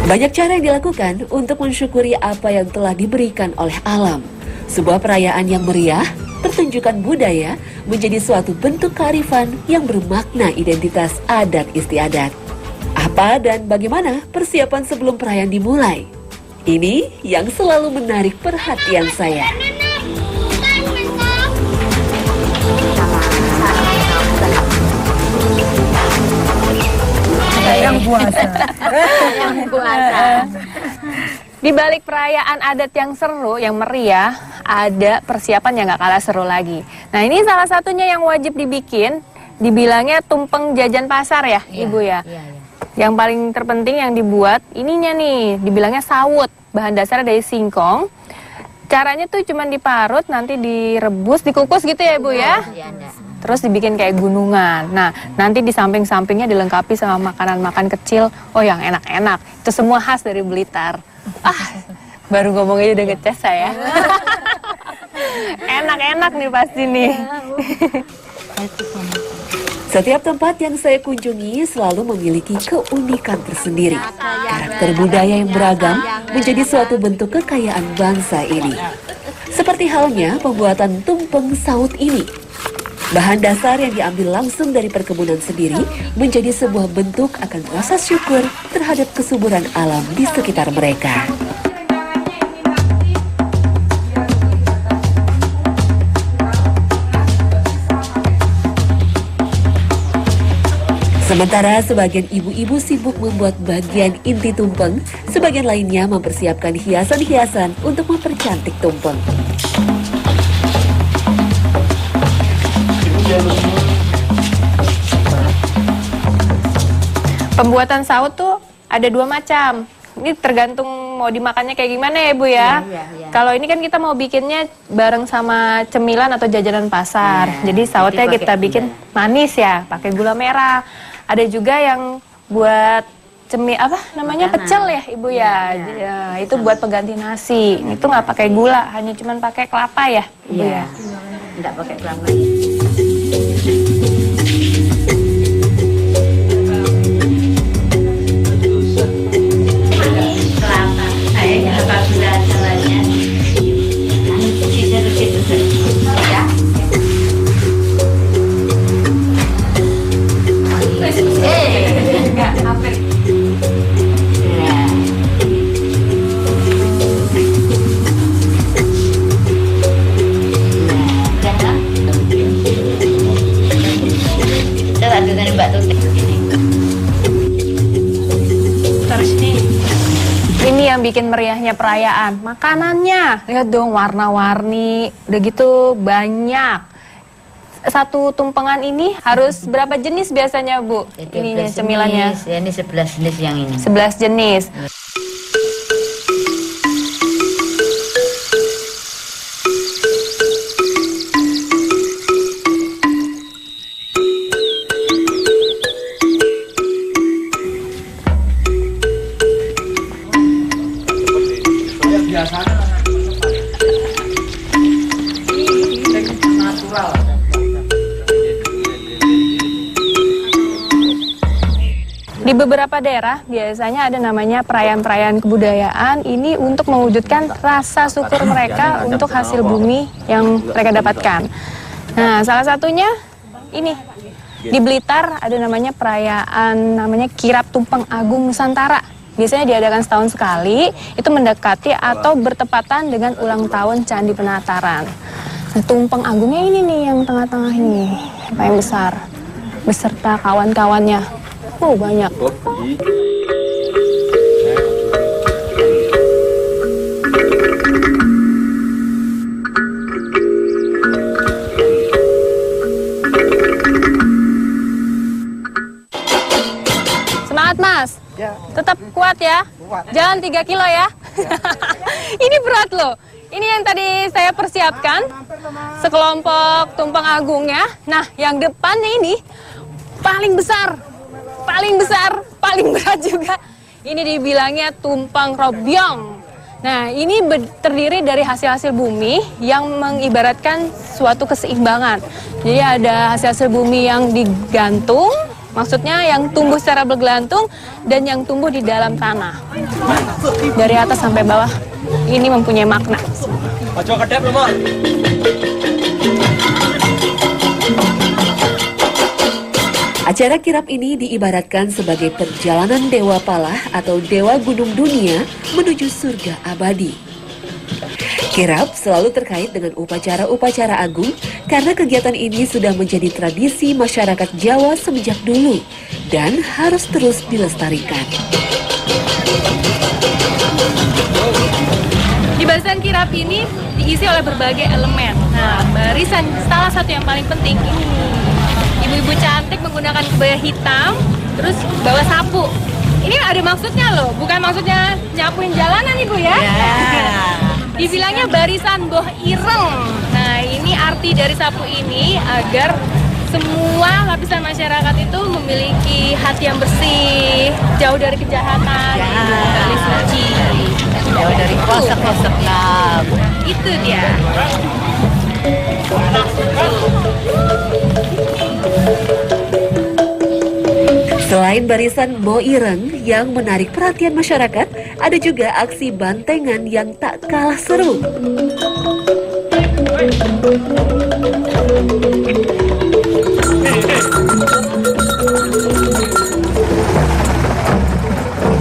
Banyak cara yang dilakukan untuk mensyukuri apa yang telah diberikan oleh alam. Sebuah perayaan yang meriah, pertunjukan budaya menjadi suatu bentuk kearifan yang bermakna identitas adat istiadat. Apa dan bagaimana persiapan sebelum perayaan dimulai? Ini yang selalu menarik perhatian saya. Yang puasa. Yang puasa. Di balik perayaan adat yang seru, yang meriah, ada persiapan yang gak kalah seru lagi. Nah, ini salah satunya yang wajib dibikin, dibilangnya tumpeng jajan pasar ya, Ibu ya. Yang paling terpenting yang dibuat, ininya nih, dibilangnya sawut. Bahan dasarnya dari singkong. Caranya tuh cuma diparut, nanti direbus, dikukus gitu ya, Ibu ya. Terus dibikin kayak gunungan. Nah, nanti di samping-sampingnya dilengkapi sama makanan-makan kecil. Oh, yang enak-enak. Itu semua khas dari Blitar. Baru ngomong aja udah ngeces saya. Enak-enak nih pasti nih. Setiap tempat yang saya kunjungi selalu memiliki keunikan tersendiri. Karakter budaya yang beragam menjadi suatu bentuk kekayaan bangsa ini. Seperti halnya pembuatan tumpeng sawut ini. Bahan dasar yang diambil langsung dari perkebunan sendiri menjadi sebuah bentuk akan rasa syukur terhadap kesuburan alam di sekitar mereka. Sementara sebagian ibu-ibu sibuk membuat bagian inti tumpeng, sebagian lainnya mempersiapkan hiasan-hiasan untuk mempercantik tumpeng. Pembuatan sawut tuh ada dua macam. Ini tergantung mau dimakannya kayak gimana ya, Bu ya. Kalau ini kan kita mau bikinnya bareng sama cemilan atau jajanan pasar. Jadi sawutnya kita bikin manis ya, pakai gula merah. Ada juga yang buat pecel ya, Ibu ya. Ya, itu buat pengganti nasi. Itu nggak pakai gula, hanya cuman pakai kelapa ya, Ibu ya. Nggak pakai kelapa. Ini yang bikin meriahnya perayaan. Makanannya, lihat dong warna-warni, udah gitu banyak. Satu tumpengan ini harus berapa jenis biasanya, Bu? Ininya cemilannya. Ini 11 jenis yang ini. 11 jenis. Di beberapa daerah biasanya ada namanya perayaan-perayaan kebudayaan ini untuk mewujudkan rasa syukur mereka untuk hasil bumi yang mereka dapatkan. Nah, salah satunya ini di Blitar ada namanya perayaan namanya Kirap Tumpeng Agung Nusantara. Biasanya diadakan setahun sekali, itu mendekati atau bertepatan dengan ulang tahun Candi Penataran. Nah, Tumpeng Agungnya ini nih yang tengah-tengah ini, yang paling besar, beserta kawan-kawannya. Oh, banyak. Semangat, Mas. Ya. Tetap kuat ya. Jalan 3 kilo ya. Ini berat loh. Ini yang tadi saya persiapkan. Sekelompok tumpeng agung ya. Nah, yang depannya ini paling besar. Paling besar, paling berat juga. Ini dibilangnya tumpeng robyong. Nah, ini terdiri dari hasil-hasil bumi yang mengibaratkan suatu keseimbangan. Jadi ada hasil-hasil bumi yang digantung, Maksudnya yang tumbuh secara bergelantung dan yang tumbuh di dalam tanah. Dari atas sampai bawah, ini mempunyai makna. Acara kirap ini diibaratkan sebagai perjalanan Dewa Palah atau Dewa Gunung Dunia menuju surga abadi. Kirap selalu terkait dengan upacara-upacara agung karena kegiatan ini sudah menjadi tradisi masyarakat Jawa semenjak dulu dan harus terus dilestarikan. Di barisan kirap ini diisi oleh berbagai elemen. Nah, barisan salah satu yang paling penting ini. Ibu-ibu cantik menggunakan kebaya hitam, terus bawa sapu. Ini ada maksudnya loh, bukan maksudnya nyapuin jalanan Ibu ya. Dibilangnya barisan boh ireng. Nah, ini arti dari sapu ini agar semua lapisan masyarakat itu memiliki hati yang bersih, jauh dari kejahatan, dari suci, Jauh dari kosek-kosek lah. itu dia. Selain barisan Mo Ireng yang menarik perhatian masyarakat, ada juga aksi bantengan yang tak kalah seru.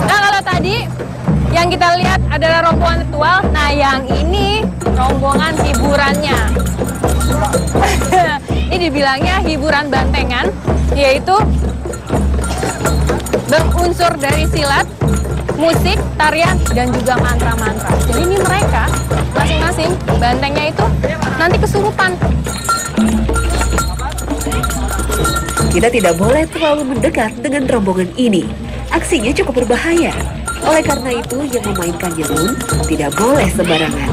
Nah, kalau tadi yang kita lihat adalah rombongan ritual, nah yang ini rombongan hiburannya. Ini dibilangnya hiburan bantengan, yaitu berunsur dari silat, musik, tarian, dan juga mantra-mantra. Jadi ini mereka masing-masing bantengnya itu nanti kesurupan. Kita tidak boleh terlalu mendekat dengan rombongan ini. Aksinya cukup berbahaya. Oleh karena itu, yang memainkannya pun tidak boleh sembarangan.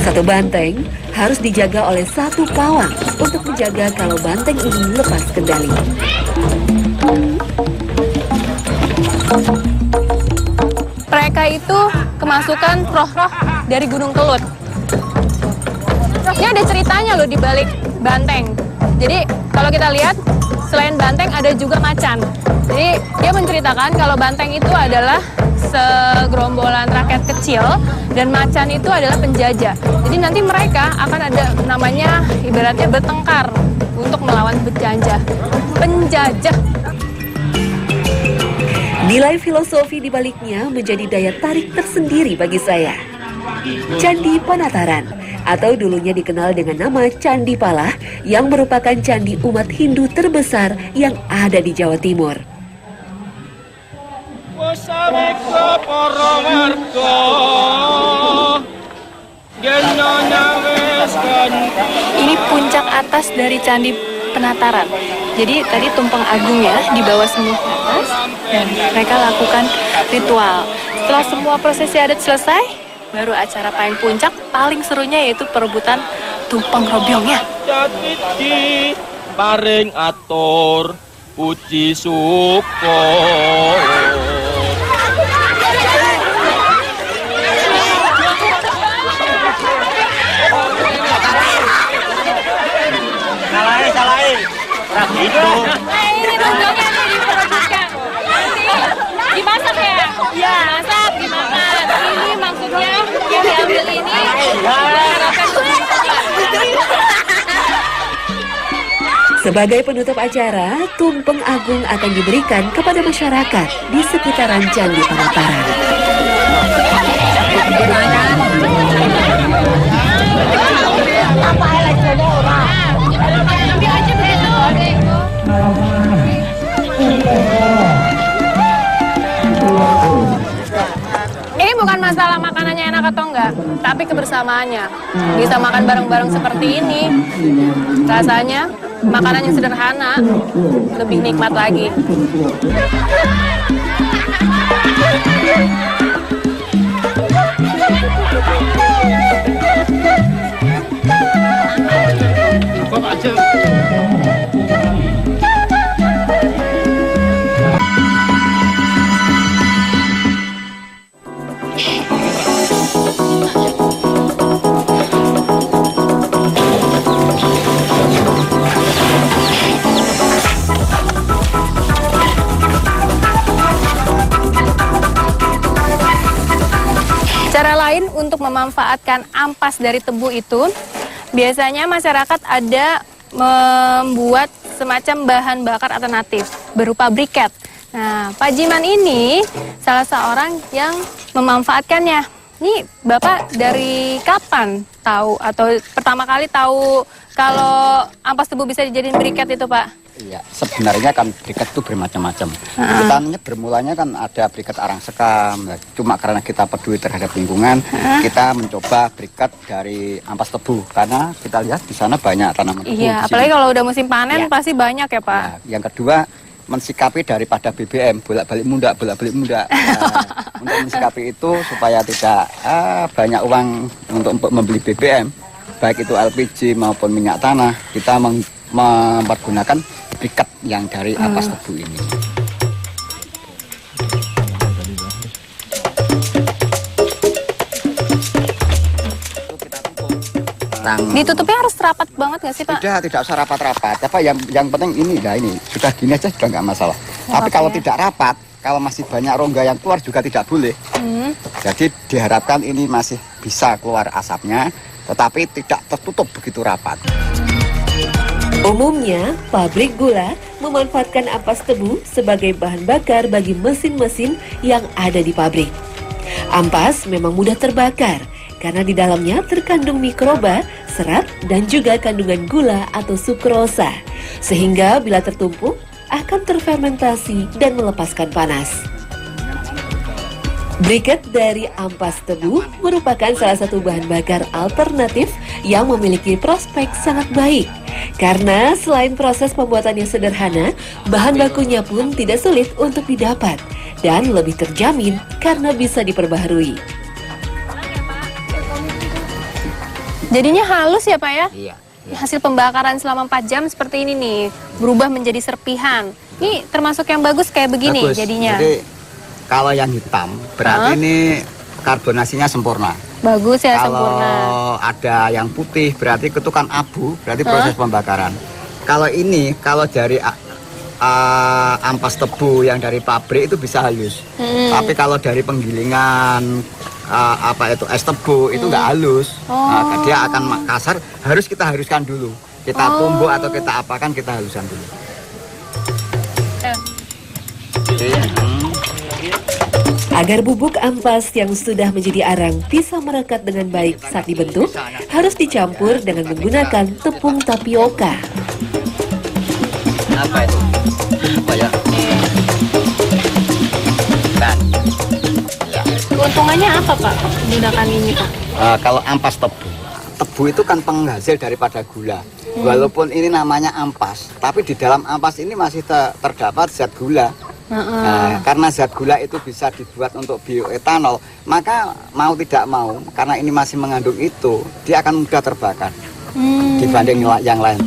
Satu banteng harus dijaga oleh satu pawang untuk menjaga kalau banteng ini lepas kendali. Mereka itu kemasukan roh-roh dari Gunung Kelut. Ini ada ceritanya loh di balik banteng. Jadi kalau kita lihat, selain banteng ada juga macan. Jadi dia menceritakan kalau banteng itu adalah segerombolan rakyat kecil dan macan itu adalah penjajah. Jadi nanti mereka akan ada namanya ibaratnya bertengkar untuk melawan penjajah. Nilai filosofi di baliknya menjadi daya tarik tersendiri bagi saya. Candi Panataran atau dulunya dikenal dengan nama Candi Palah yang merupakan candi umat Hindu terbesar yang ada di Jawa Timur. Ini puncak atas dari Candi Penataran. Jadi tadi tumpeng agungnya di bawah semua ke atas dan mereka lakukan ritual. Setelah semua prosesi adat selesai, baru acara paling puncak, paling serunya yaitu perebutan tumpeng robyongnya. Jati paring atur puji syukur. Salahin. Gitu. Ini robyongnya nih diperebutkan. Nanti dimasak ya? Iya. Masak, dimakan. Ini maksudnya yang diambil ini diharapkan Sebagai penutup acara, tumpeng agung akan diberikan kepada masyarakat di sekitaran Candi Panataran. Ini bukan masalah makanannya enak atau enggak, tapi kebersamaannya. Bisa makan bareng-bareng seperti ini, rasanya makanan yang sederhana lebih nikmat lagi. memanfaatkan ampas dari tebu itu, biasanya masyarakat ada membuat semacam bahan bakar alternatif berupa briket. Nah, Pak Jiman ini salah seorang yang memanfaatkannya. Ini Bapak dari kapan tahu atau pertama kali tahu kalau ampas tebu bisa dijadiin briket itu, Pak? Iya, sebenarnya kan briket itu bermacam-macam. Kita bermulanya kan ada briket arang sekam. Cuma karena kita peduli terhadap lingkungan, kita mencoba briket dari ampas tebu. Karena kita lihat di sana banyak tanaman tebu. Iya, apalagi kalau udah musim panen pasti banyak ya, Pak. Nah, yang kedua, mensikapi daripada BBM, bolak-balik mundak. Nah, untuk mensikapi itu supaya tidak banyak uang untuk membeli BBM, baik itu LPG maupun minyak tanah, kita mempergunakan briket yang dari ampas tebu ini. Ditutupnya harus rapat banget nggak sih, Pak? Tidak usah rapat-rapat. Apa yang penting ini, sudah gini aja sudah nggak masalah. Tapi kalau tidak rapat, kalau masih banyak rongga yang keluar juga tidak boleh. Jadi diharapkan ini masih bisa keluar asapnya, tetapi tidak tertutup begitu rapat. Umumnya, pabrik gula memanfaatkan ampas tebu sebagai bahan bakar bagi mesin-mesin yang ada di pabrik. Ampas memang mudah terbakar karena di dalamnya terkandung mikroba, serat, dan juga kandungan gula atau sukrosa. Sehingga bila tertumpuk, akan terfermentasi dan melepaskan panas. Briket dari ampas tebu merupakan salah satu bahan bakar alternatif yang memiliki prospek sangat baik. Karena selain proses pembuatannya sederhana, bahan bakunya pun tidak sulit untuk didapat dan lebih terjamin karena bisa diperbaharui. Jadinya halus ya, Pak ya? Iya. Hasil pembakaran selama 4 jam seperti ini nih, berubah menjadi serpihan. Ini termasuk yang bagus kayak begini Bagus. jadinya. Jadi kalau yang hitam berarti ini karbonasinya sempurna. Bagus ya, Kalau sempurna. ada yang putih berarti itu kan abu, berarti proses pembakaran. Kalau ini, kalau dari ampas tebu yang dari pabrik itu bisa halus. Tapi kalau dari penggilingan es tebu itu nggak halus. Nah, dia akan kasar, kita haruskan dulu. Kita tumbuk atau kita apakan, kita haluskan dulu. Agar bubuk ampas yang sudah menjadi arang bisa merekat dengan baik saat dibentuk, harus dicampur dengan menggunakan tepung tapioka. Apa itu? Apa ya? Keuntungannya apa, Pak, menggunakan ini, Pak? Kalau ampas tebu itu kan penghasil daripada gula. Walaupun ini namanya ampas, tapi di dalam ampas ini masih terdapat zat gula. Nah, karena zat gula itu bisa dibuat untuk bioetanol, maka mau tidak mau, karena ini masih mengandung itu, dia akan mudah terbakar dibanding yang lain.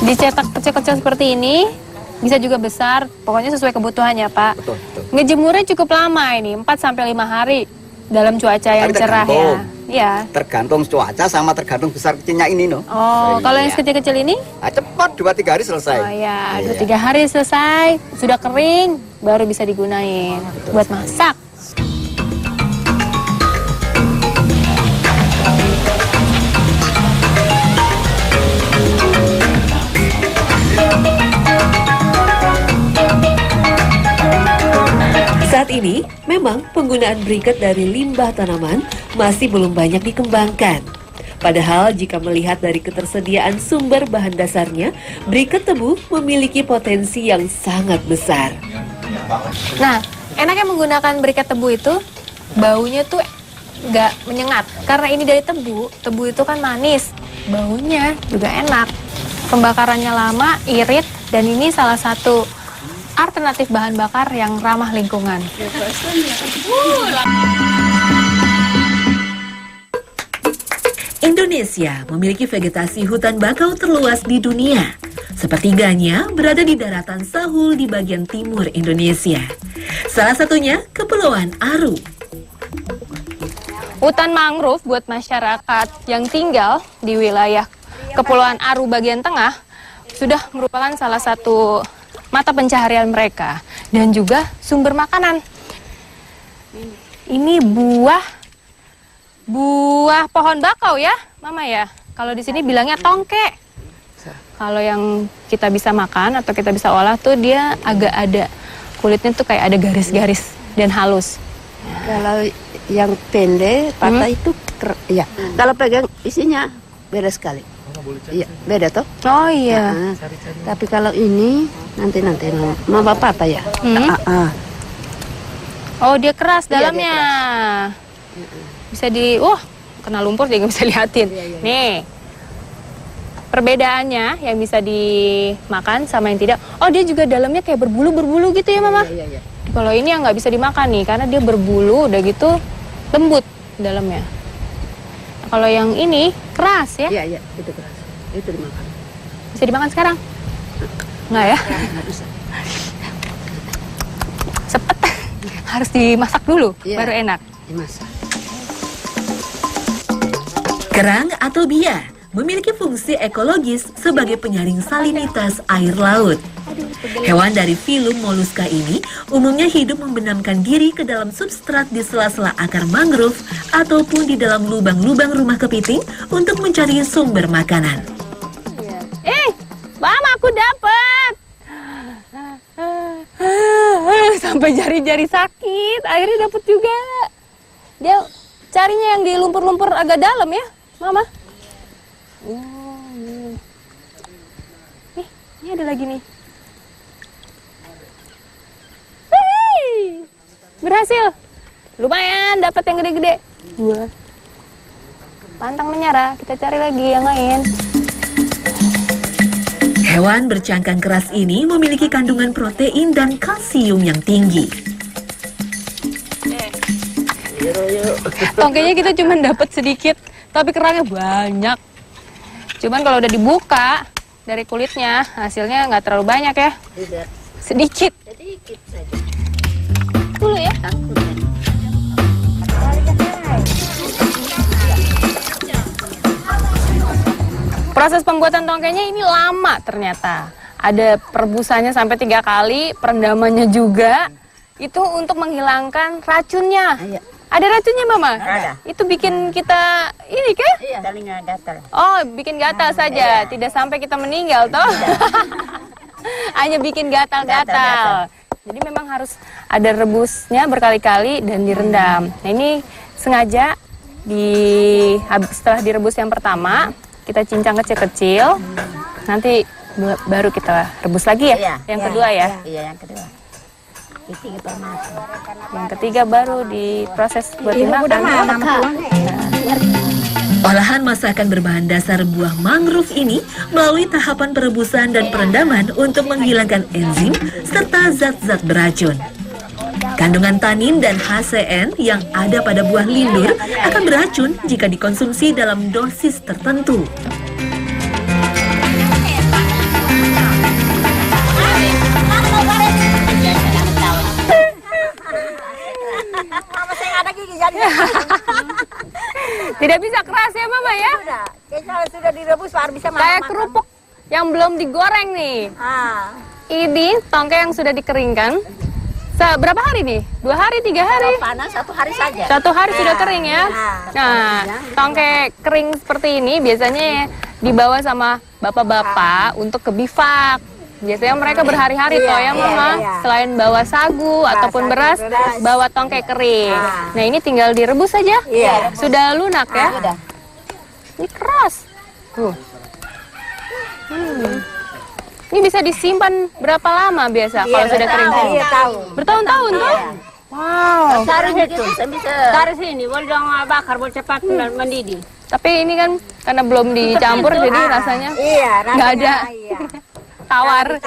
Dicetak kecil-kecil seperti ini, bisa juga besar, pokoknya sesuai kebutuhannya, Pak. Betul. Ngejemurnya cukup lama ini, 4-5 hari dalam cuaca yang cerah ya. Iya. Tergantung cuaca sama tergantung besar kecilnya ini, no. Oh, kalau yang kecil-kecil ini? Cepat 2-3 hari selesai. Oh ya, 2-3 hari selesai, sudah kering, baru bisa digunain buat masak. Saat ini, memang penggunaan briket dari limbah tanaman masih belum banyak dikembangkan. Padahal jika melihat dari ketersediaan sumber bahan dasarnya, briket tebu memiliki potensi yang sangat besar. Nah, enaknya menggunakan briket tebu itu, baunya tuh nggak menyengat. Karena ini dari tebu itu kan manis, baunya juga enak. Pembakarannya lama, irit, dan ini salah satu alternatif bahan bakar yang ramah lingkungan. Indonesia memiliki vegetasi hutan bakau terluas di dunia. Sepertiganya berada di daratan Sahul di bagian timur Indonesia. Salah satunya Kepulauan Aru. Hutan mangrove buat masyarakat yang tinggal di wilayah Kepulauan Aru bagian tengah sudah merupakan salah satu mata pencaharian mereka dan juga sumber makanan. Ini buah pohon bakau ya, Mama ya. Kalau di sini bilangnya tongke. Kalau yang kita bisa makan atau kita bisa olah tuh dia agak ada kulitnya tuh kayak ada garis-garis dan halus. Kalau yang pendek, patah itu, ya. Kalau pegang isinya beda sekali. Iya, beda toh. Oh iya. Nah, tapi kalau ini nanti mama patah ya. Oh dia keras dalamnya. Dia keras. Bisa kena lumpur juga bisa liatin. Nih. Perbedaannya yang bisa dimakan sama yang tidak. Oh dia juga dalamnya kayak berbulu-berbulu gitu ya Mama? Iya. Kalau ini yang nggak bisa dimakan nih karena dia berbulu udah gitu lembut dalamnya. Nah, kalau yang ini keras ya? Iya, itu keras. Itu dimakan. Bisa dimakan sekarang? Nggak ya? Nggak bisa. Sepet. Harus dimasak dulu baru enak. Dimasak. Kerang atau biak memiliki fungsi ekologis sebagai penyaring salinitas air laut. Hewan dari filum Mollusca ini umumnya hidup membenamkan diri ke dalam substrat di sela-sela akar mangrove ataupun di dalam lubang-lubang rumah kepiting untuk mencari sumber makanan. Mama aku dapat. Sampai jari-jari sakit, akhirnya dapat juga. Dia carinya yang di lumpur-lumpur agak dalam ya, Mama. Nih, ini ada lagi nih. Berhasil. Lumayan dapat yang gede-gede. 2. Pantang menyerah, kita cari lagi yang lain. Hewan bercangkang keras ini memiliki kandungan protein dan kalsium yang tinggi. Tongkenya kita cuma dapat sedikit, tapi kerangnya banyak. Cuman kalau udah dibuka dari kulitnya, hasilnya nggak terlalu banyak ya. Sedikit. Sedikit saja. Dulu ya. Proses pembuatan tongkenya ini lama ternyata. Ada perebusannya sampai 3 kali, perendamannya juga. Itu untuk menghilangkan racunnya. Iya. Ada racunnya, Mama? Ada. Itu bikin kita ini kah? Iya. Telinga gatal. Oh, bikin gatal saja. Iya. Tidak sampai kita meninggal, toh? Hanya bikin gatal-gatal. Gatal-gatal. Jadi memang harus ada rebusnya berkali-kali dan direndam. Nah, ini sengaja setelah direbus yang pertama, kita cincang kecil-kecil. Nanti baru kita rebus lagi ya? Iya, yang iya, kedua ya? Iya, yang kedua. Ketiga permasuk. Yang ketiga baru diproses buat dimakan. Olahan masakan berbahan dasar buah mangrove ini melalui tahapan perebusan dan perendaman untuk menghilangkan enzim serta zat-zat beracun. Kandungan tanin dan HCN yang ada pada buah lindur akan beracun jika dikonsumsi dalam dosis tertentu. Tidak bisa keras ya Mama ya? Sudah direbus baru bisa makan. Kayak kerupuk yang belum digoreng nih. Ini tongke yang sudah dikeringkan. Berapa hari nih? 2 hari, 3 hari? Panas 1 hari saja. 1 hari sudah kering ya. Nah, tongke kering seperti ini biasanya dibawa sama bapak-bapak untuk ke bifak. Biasanya mereka berhari-hari toh ya Mama. Selain bawa sagu ataupun beras, bawa tongke kering. Nah, ini tinggal direbus saja. Sudah lunak ya. Ini keras. Tuh. Ini bisa disimpan berapa lama biasa kalau sudah kering? Bertahun-tahun tuh? Wow. Taruh itu, taruh sini, boleh dong bakar, boleh cepat mendidih. Tapi ini kan karena belum dicampur jadi rasanya nggak ada tawar.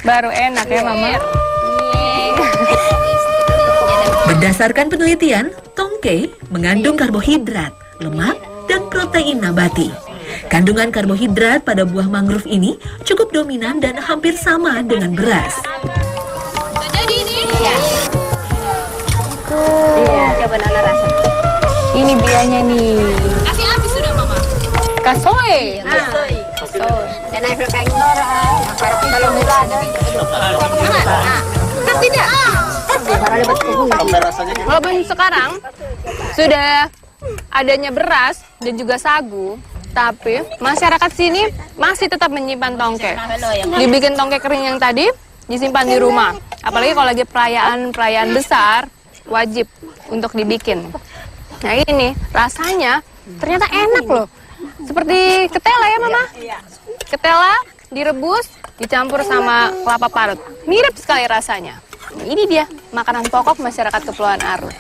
Baru enak ya Mama. Berdasarkan penelitian, tongke mengandung karbohidrat, lemak, dan protein nabati. Kandungan karbohidrat pada buah mangrove ini cukup dominan dan hampir sama dengan beras. Iya, coba Nana rasa. Ini biayanya nih. Kasih habis sudah Mama. Kasoe. Dan air kain orang. Kalau mula ada. Tidak. Walaupun sekarang sudah adanya beras dan juga sagu, tapi masyarakat sini masih tetap menyimpan tongke. Dibikin tongke kering yang tadi, disimpan di rumah. Apalagi kalau lagi perayaan besar, wajib untuk dibikin. Nah ini rasanya ternyata enak loh. Seperti ketela ya Mama? Ketela direbus, dicampur sama kelapa parut. Mirip sekali rasanya. Ini dia makanan pokok masyarakat Kepulauan Arut.